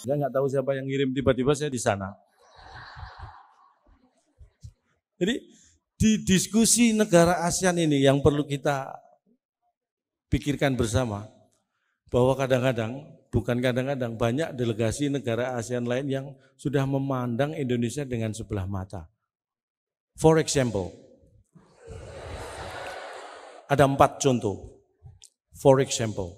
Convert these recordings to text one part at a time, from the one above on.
Saya nggak tahu siapa yang ngirim, tiba-tiba saya di sana. Jadi di diskusi negara ASEAN ini yang perlu kita pikirkan bersama, bahwa kadang-kadang, bukan kadang-kadang, banyak delegasi negara ASEAN lain yang sudah memandang Indonesia dengan sebelah mata. For example, ada 4 contoh. For example,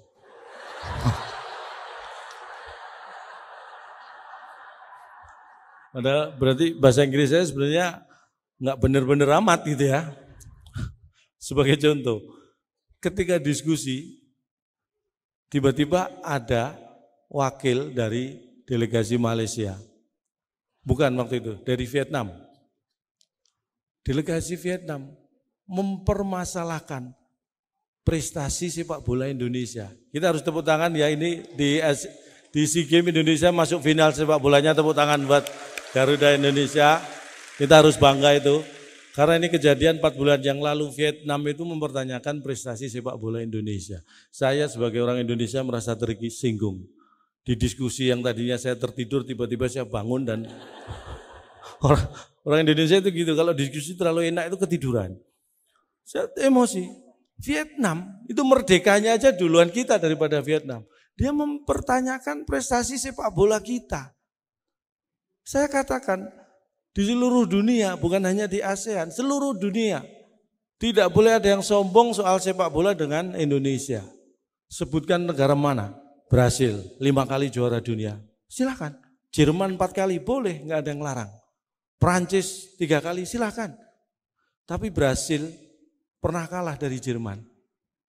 ada berarti bahasa Inggris saya sebenarnya nggak benar-benar amat gitu ya. Sebagai contoh, ketika diskusi, tiba-tiba ada wakil dari delegasi Malaysia. Bukan waktu itu, dari Vietnam. Delegasi Vietnam mempermasalahkan prestasi sepak bola Indonesia. Kita harus tepuk tangan ya, ini di SEA Games Indonesia masuk final sepak bolanya, tepuk tangan buat Garuda Indonesia. Kita harus bangga itu. Karena ini kejadian 4 bulan yang lalu, Vietnam itu mempertanyakan prestasi sepak bola Indonesia. Saya sebagai orang Indonesia merasa tersinggung. Di diskusi yang tadinya saya tertidur, tiba-tiba saya bangun dan orang Indonesia itu gitu, kalau diskusi terlalu enak itu ketiduran. Saya emosi. Vietnam itu merdekanya aja duluan kita daripada Vietnam. Dia mempertanyakan prestasi sepak bola kita. Saya katakan, di seluruh dunia, bukan hanya di ASEAN, seluruh dunia. Tidak boleh ada yang sombong soal sepak bola dengan Indonesia. Sebutkan negara mana? Brasil, 5 kali juara dunia. Silakan. Jerman 4 kali, boleh, nggak ada yang larang. Prancis 3 kali, silakan. Tapi Brasil pernah kalah dari Jerman.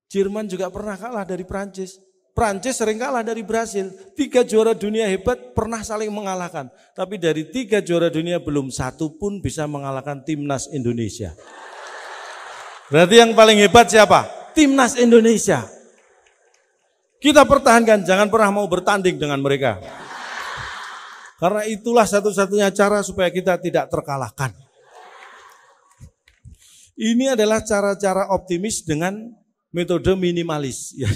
Jerman juga pernah kalah dari Prancis. Prancis sering kalah dari Brasil. 3 juara dunia hebat pernah saling mengalahkan. Tapi dari 3 juara dunia belum satu pun bisa mengalahkan timnas Indonesia. Berarti yang paling hebat siapa? Timnas Indonesia. Kita pertahankan, jangan pernah mau bertanding dengan mereka. Karena itulah satu-satunya cara supaya kita tidak terkalahkan. Ini adalah cara-cara optimis dengan metode minimalis. Ya,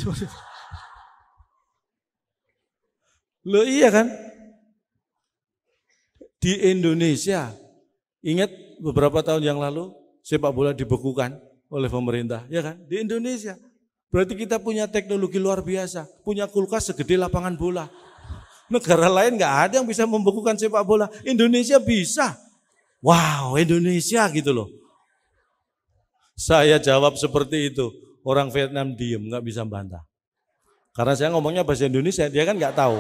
loh iya kan? Di Indonesia, ingat beberapa tahun yang lalu sepak bola dibekukan oleh pemerintah, ya kan? Di Indonesia. Berarti kita punya teknologi luar biasa, punya kulkas segede lapangan bola. Negara lain nggak ada yang bisa membekukan sepak bola. Indonesia bisa. Wow, Indonesia gitu loh. Saya jawab seperti itu. Orang Vietnam diem, nggak bisa bantah. Karena saya ngomongnya bahasa Indonesia, dia kan nggak tahu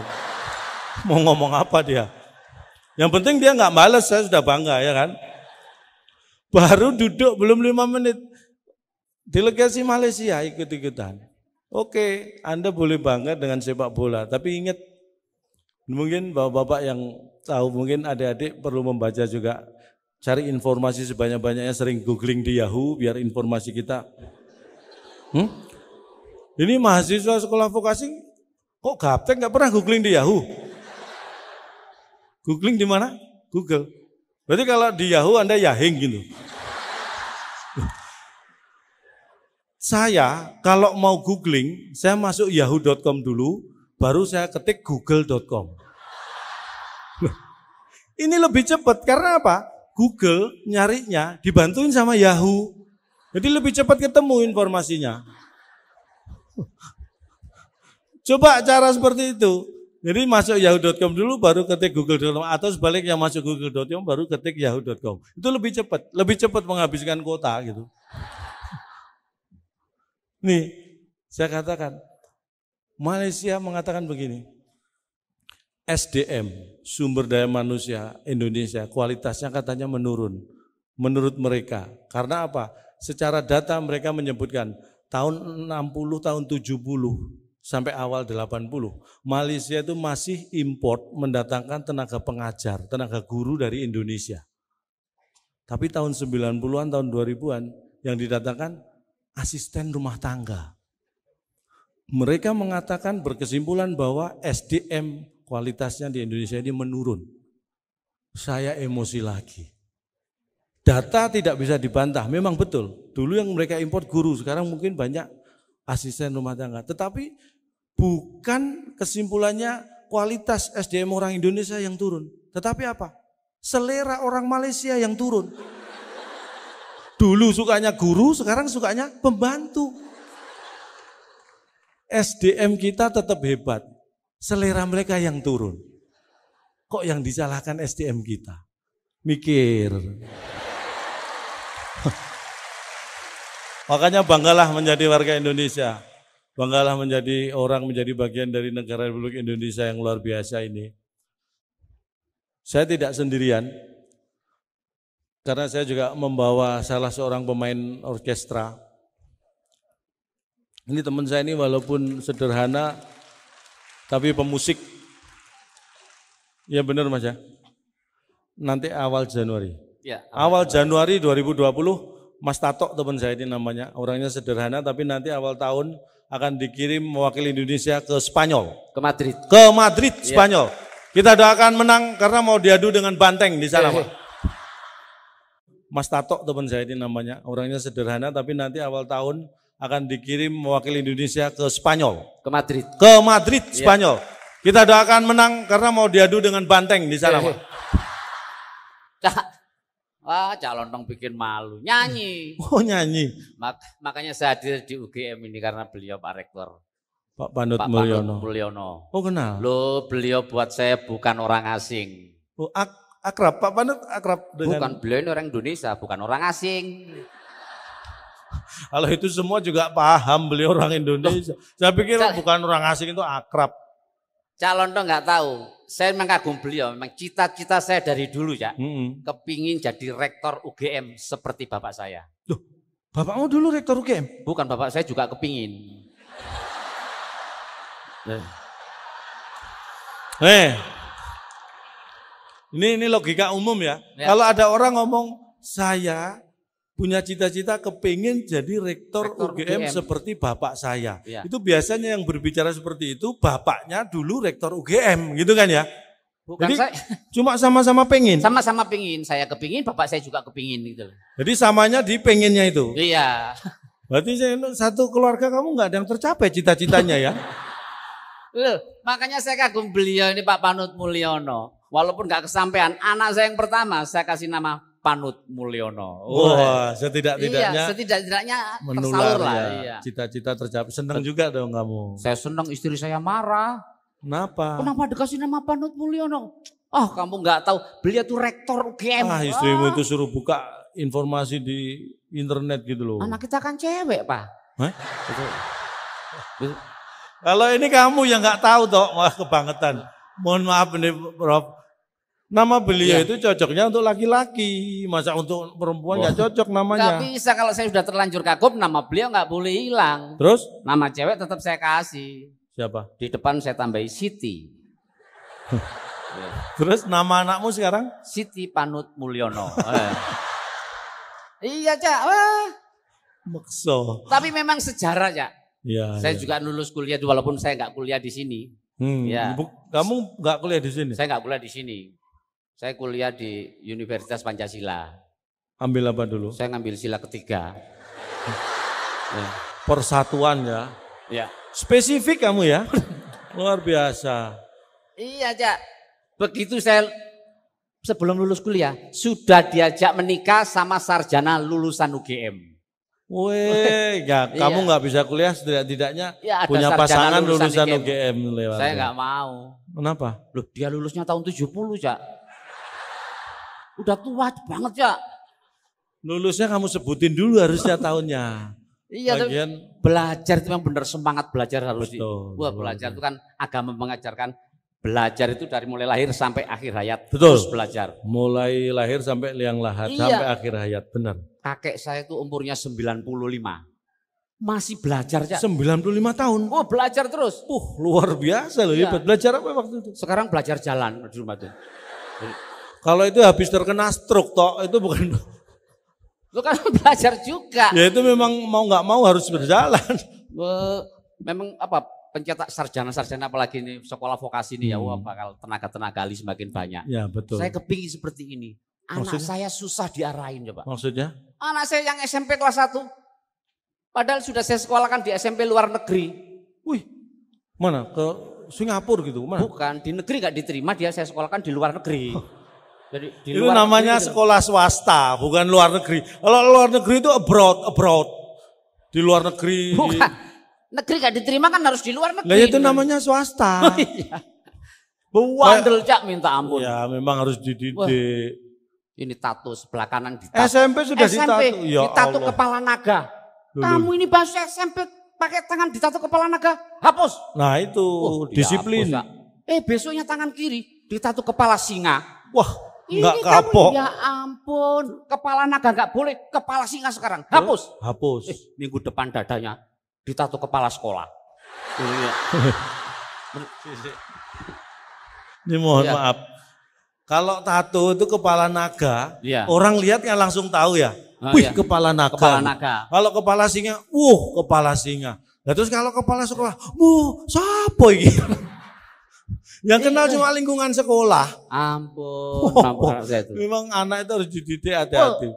mau ngomong apa dia. Yang penting dia nggak males, saya sudah bangga ya kan. Baru duduk belum 5 menit, delegasi Malaysia ikut-ikutan. Oke, Anda boleh bangga dengan sepak bola, tapi ingat, mungkin bapak-bapak yang tahu, mungkin adik-adik perlu membaca juga. Cari informasi sebanyak-banyaknya, sering googling di Yahoo biar informasi kita. Ini mahasiswa sekolah vokasi kok gaptek nggak pernah googling di Yahoo? Googling di mana? Google. Berarti kalau di Yahoo Anda yahing gitu. Saya kalau mau googling, saya masuk yahoo.com dulu, baru saya ketik google.com. Ini lebih cepat karena apa? Google nyarinya dibantuin sama Yahoo. Jadi lebih cepat ketemu informasinya. Coba cara seperti itu. Jadi masuk yahoo.com dulu baru ketik google.com, atau sebaliknya masuk google.com baru ketik yahoo.com. Itu lebih cepat menghabiskan kuota gitu. Nih, saya katakan, Malaysia mengatakan begini, SDM, sumber daya manusia Indonesia, kualitasnya katanya menurun. Menurut mereka, karena apa? Secara data mereka menyebutkan, tahun 60, tahun 70, sampai awal 80, Malaysia itu masih import mendatangkan tenaga pengajar, tenaga guru dari Indonesia. Tapi tahun 90-an, tahun 2000-an, yang didatangkan asisten rumah tangga. Mereka mengatakan berkesimpulan bahwa SDM kualitasnya di Indonesia ini menurun. Saya emosi lagi. Data tidak bisa dibantah, memang betul. Dulu yang mereka import guru, sekarang mungkin banyak asisten rumah tangga. Tetapi bukan kesimpulannya kualitas SDM orang Indonesia yang turun. Tetapi apa? Selera orang Malaysia yang turun. Dulu sukanya guru, sekarang sukanya pembantu. SDM kita tetap hebat. Selera mereka yang turun. Kok yang disalahkan SDM kita? Mikir. Makanya banggalah menjadi warga Indonesia. Banggalah menjadi bagian dari negara Republik Indonesia yang luar biasa ini. Saya tidak sendirian, karena saya juga membawa salah seorang pemain orkestra. Ini teman saya ini walaupun sederhana, tapi pemusik. Ya benar Mas ya. Nanti awal Januari. Ya, awal Januari 2020, Mas Tato teman saya ini namanya. Orangnya sederhana, tapi nanti awal tahun akan dikirim mewakili Indonesia ke Spanyol. Ke Madrid. Ke Madrid, Spanyol. Kita doakan menang karena mau diadu dengan Banteng di sana, Pak. Mas Tato teman saya ini namanya. Orangnya sederhana, tapi nanti awal tahun akan dikirim mewakili Indonesia ke Spanyol. Ke Madrid. Ke Madrid, Spanyol. Kita doakan menang karena mau diadu dengan Banteng di sana, Pak. Wah, calon dong bikin malu. Nyanyi. Oh, nyanyi. Makanya saya hadir di UGM ini karena beliau Pak Rektor. Pak Panut Mulyono. Oh, kenal. Loh, beliau buat saya bukan orang asing. Oh, akrab. Pak Panut akrab dengan... Bukan, beliau ini orang Indonesia, bukan orang asing. Kalau itu semua juga paham beliau orang Indonesia. Saya pikir bukan orang asing itu akrab. Calon dong nggak tahu. Saya memang kagum beliau. Memang cita-cita saya dari dulu ya. Kepingin jadi rektor UGM seperti bapak saya. Loh, bapakmu dulu rektor UGM? Bukan, bapak saya juga kepingin. Ini logika umum ya. Kalau ada orang ngomong saya punya cita-cita kepingin jadi rektor UGM seperti bapak saya. Ya. Itu biasanya yang berbicara seperti itu bapaknya dulu rektor UGM gitu kan ya. Bukan. Jadi saya, cuma sama-sama pengen. Sama-sama pengen, saya kepingin, bapak saya juga kepingin gitu. Jadi samanya di pengennya itu. Iya. Berarti satu keluarga kamu nggak ada yang tercapai cita-citanya ya. Loh, makanya saya kagum beliau ini Pak Panut Mulyono. Walaupun nggak kesampaian, anak saya yang pertama saya kasih nama Panut Mulyono. Wah, setidak-tidaknya tersalur lah. Ya, cita-cita tercapai. Senang juga dong kamu. Saya senang, istri saya marah. Kenapa? Kenapa dikasih nama Panut Mulyono? Kamu nggak tahu, beliau tuh rektor UGM. Istrimu itu suruh buka informasi di internet gitu loh. Anak kita kan cewek, Pak. Hah? Kalau ini kamu yang nggak tahu toh, wah kebangetan. Mohon maaf nih, Prof. Nama beliau itu cocoknya untuk laki-laki, masa untuk perempuan nggak cocok namanya. Nggak bisa, kalau saya sudah terlanjur kagum, nama beliau nggak boleh hilang. Terus? Nama cewek tetap saya kasih. Siapa? Di depan saya tambahi Siti. Terus nama anakmu sekarang? Siti Panut Mulyono. Iya, Cak. Makso. Tapi memang sejarah, Cak. Ya, saya juga lulus kuliah walaupun saya nggak kuliah di sini. Ya. Kamu nggak kuliah di sini? Saya nggak kuliah di sini. Saya kuliah di Universitas Pancasila. Ambil apa dulu? Saya ngambil sila ketiga. Persatuan ya. Ya. Spesifik kamu ya. Luar biasa. Iya, Cak. Begitu saya sebelum lulus kuliah sudah diajak menikah sama sarjana lulusan UGM. Weh, ya kamu nggak bisa kuliah setidak-tidaknya punya pasangan lulusan UGM lewat. Saya nggak mau. Kenapa? Loh, dia lulusnya tahun 70, Cak. Udah tua banget, Cak. Lulusnya kamu sebutin dulu harusnya tahunnya. Iya, belajar itu memang benar, semangat belajar harus. Wah, belajar itu kan agama mengajarkan belajar itu dari mulai lahir sampai akhir hayat. Betul. Terus belajar. Mulai lahir sampai liang lahat, sampai akhir hayat, benar. Kakek saya itu umurnya 95. Masih belajar, Cak. 95 tahun. Oh, belajar terus. Luar biasa loh. Hebat. Belajar apa waktu itu? Sekarang belajar jalan di rumah tuh. Kalau itu habis terkena stroke toh, itu bukan. Itu kan belajar juga. Ya itu memang mau nggak mau harus berjalan. Memang apa, pencetak sarjana-sarjana apalagi ini sekolah vokasi ini ya, bakal tenaga-tenaga ahli semakin banyak. Ya betul. Saya kepingin seperti ini. Anak saya susah diarahin, coba. Maksudnya? Anak saya yang SMP kelas 1. Padahal sudah saya sekolahkan di SMP luar negeri. Wih, mana? Ke Singapura gitu. Mana? Bukan, di negeri gak diterima, dia saya sekolahkan di luar negeri. Jadi di Itu luar namanya negeri, sekolah swasta, bukan luar negeri. Kalau luar negeri itu abroad. Di luar negeri. Bukan. Negeri gak diterima kan harus di luar negeri. Lah itu namanya swasta. Oh, iya. Bewandel Cak, minta ampun. Ya memang harus dididik. Wah, ini tato sebelah kanan ditato. SMP sudah SMP ditato. Ya ditato Allah. kepala naga. Loh. Kamu ini bahasa SMP pakai tangan ditato kepala naga, hapus. Nah itu disiplin. Dihapus, Cak. Besoknya tangan kiri ditato kepala singa. Wah, enggak Ini kapok. Ya ampun, kepala naga enggak boleh, kepala singa sekarang. Hapus. Hapus. Minggu depan dadanya ditato kepala sekolah. Ini mohon Ya. maaf. Kalau tato itu kepala naga, Ya. orang lihat yang langsung tahu ya. Oh, Wih, ya. kepala naga. Kepala naga. Kalau kepala singa, kepala singa. Nah terus kalau kepala sekolah, siapa ini? Yang kenal cuma lingkungan sekolah. Ampun, nampak saya itu. Memang anak itu harus dididik hati-hati.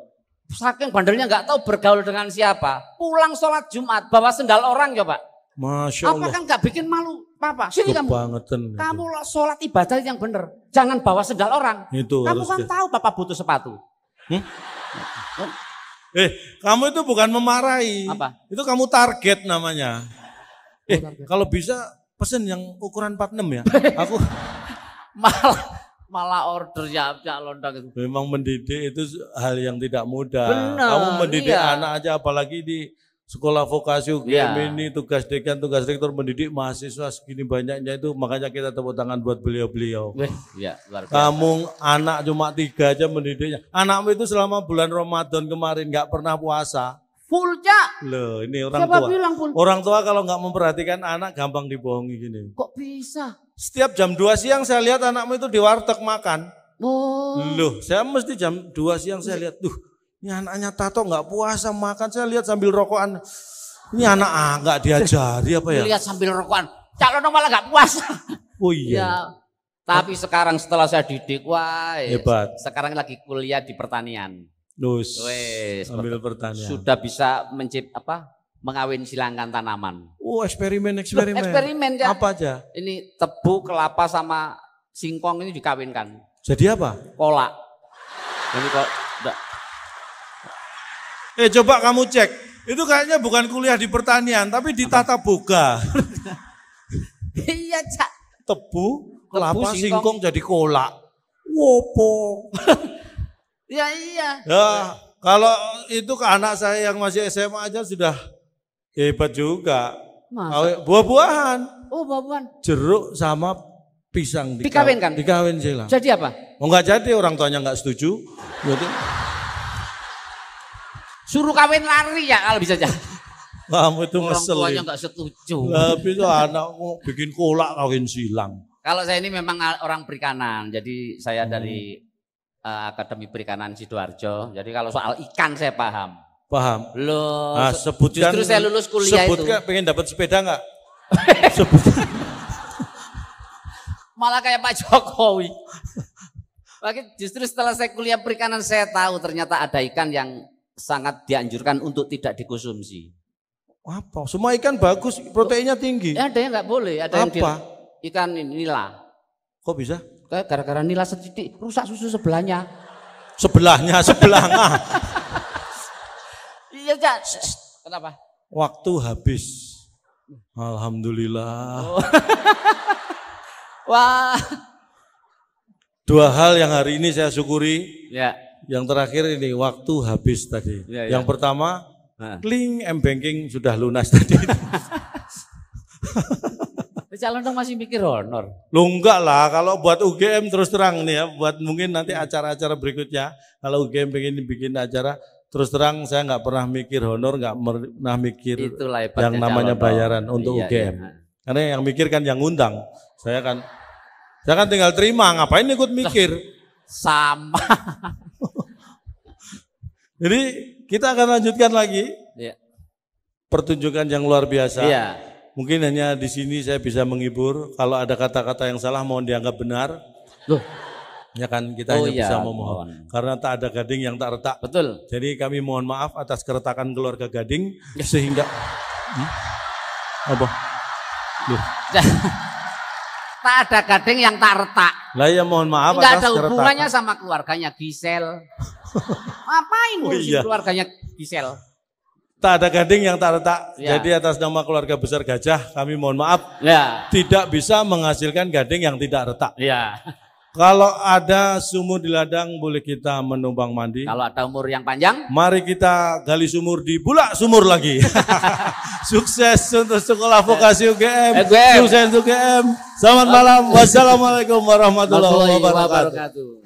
Saking bandelnya nggak tahu bergaul dengan siapa. Pulang sholat Jumat bawa sendal orang coba. Masya Allah. Apa kan nggak bikin malu, Papa? Sini kamu. Kebangetan. Kamu sholat ibadah yang benar. Jangan bawa sendal orang. Itu Kamu harus kan tahu Papa butuh sepatu. Kamu itu bukan memarahi. Apa? Itu kamu target namanya. Kalau bisa pesen yang ukuran 46 ya. Aku malah order ya Londang itu. memang mendidik itu hal yang tidak mudah. Benar, Kamu mendidik iya. anak aja apalagi di sekolah vokasi UGM Iya. ini tugas dekan, tugas rektor mendidik mahasiswa segini banyaknya itu makanya kita tepuk tangan buat beliau-beliau. Iya, luar biasa. Kamu anak cuma 3 aja mendidiknya. Anakmu itu selama bulan Ramadan kemarin nggak pernah puasa. Full Cak. Loh, ini orang Siapa tua. bilang full? Orang tua kalau nggak memperhatikan anak gampang dibohongi gini. Kok bisa? Setiap jam 2 siang saya lihat anakmu itu di warteg makan. Oh. Loh, saya mesti jam 2 siang saya lihat, ini anaknya tato nggak puasa makan. Saya lihat sambil rokokan. Ini anak nggak diajari apa ya? Lihat sambil rokokan. Cak Londong malah nggak puasa. Oh iya. Ya. Tapi sekarang setelah saya didik, wah, Hebat. sekarang lagi kuliah di pertanian. Nus. Wes, Sambil pertanian. sudah bisa mengawin silangkan tanaman. Eksperimen. Eksperimen ya. Apa aja? Ini tebu, kelapa sama singkong ini dikawinkan. Jadi apa? Kolak. Ini kok Coba kamu cek. Itu kayaknya bukan kuliah di pertanian, tapi di tata boga. iya, Cak. Tebu, kelapa, singkong. singkong jadi kolak. Wopo. Ya iya. Ya, kalau itu ke anak saya yang masih SMA aja sudah hebat juga. Masa? Buah-buahan, Oh, babuan. jeruk sama pisang Dikawinkan? Dikawin silang. Jadi apa? Oh enggak jadi, orang tuanya enggak setuju. Jadi Suruh kawin lari ya kalau bisa aja. kamu itu Orang tuanya ngeselin. nggak setuju. Tapi itu anak mau bikin kolak kawin silang. Kalau saya ini memang orang perikanan, jadi saya dari Akademi Perikanan Sidoarjo. Jadi kalau soal ikan saya paham. Paham? Loh, Nah, sebutkan, justru saya lulus kuliah sebutkan, itu. pengen dapat sepeda enggak? Sebutkan. Malah kayak Pak Jokowi. Lagi justru setelah saya kuliah perikanan saya tahu ternyata ada ikan yang sangat dianjurkan untuk tidak dikonsumsi. Apa? Semua ikan bagus, proteinnya tinggi. Ada yang nggak boleh, ada yang Apa? ikan nila. Kok bisa? Kayak gara-gara nila setitik rusak susu sebelahnya. Sebelahnya. Iya, Cak. Kenapa? Waktu habis. Alhamdulillah. Oh. Wah. 2 hal yang hari ini saya syukuri. Ya. Yang terakhir ini waktu habis tadi. Ya, yang ya. pertama, Nah. link M-Banking sudah lunas tadi. Calon dong masih mikir honor. Lu enggak lah, kalau buat UGM terus terang nih ya, buat mungkin nanti acara-acara berikutnya. Kalau UGM pengen bikin acara, terus terang saya nggak pernah mikir honor, nggak pernah mikir Itulah hebatnya yang namanya calon dong. bayaran untuk Iya, UGM. iya. Karena yang mikir kan yang ngundang. Saya kan tinggal terima, ngapain ikut mikir. Sama. Jadi kita akan lanjutkan lagi Iya. pertunjukan yang luar biasa. Iya. Mungkin hanya di sini saya bisa menghibur. Kalau ada kata-kata yang salah mohon dianggap benar. Loh, Ya kan kita Oh hanya iya, bisa memohon. Karena tak ada gading yang tak retak. betul. Jadi kami mohon maaf atas keretakan keluarga Gading sehingga apa? Loh. Tak ada gading yang tak retak. Lah ya mohon maaf. Enggak ada hubungannya sama keluarganya Gisel. Ngapain ngurusin keluarganya Gisel? Tak ada gading yang tak retak. Ya. Jadi atas nama keluarga besar Gajah kami mohon maaf. Ya. Tidak bisa menghasilkan gading yang tidak retak. Ya. Kalau ada sumur di ladang boleh kita menumpang mandi. Kalau ada umur yang panjang, mari kita gali sumur di Bulak Sumur lagi. Sukses untuk sekolah vokasi UGM. Sukses untuk UGM. Selamat malam. Wassalamualaikum warahmatullahi wabarakatuh.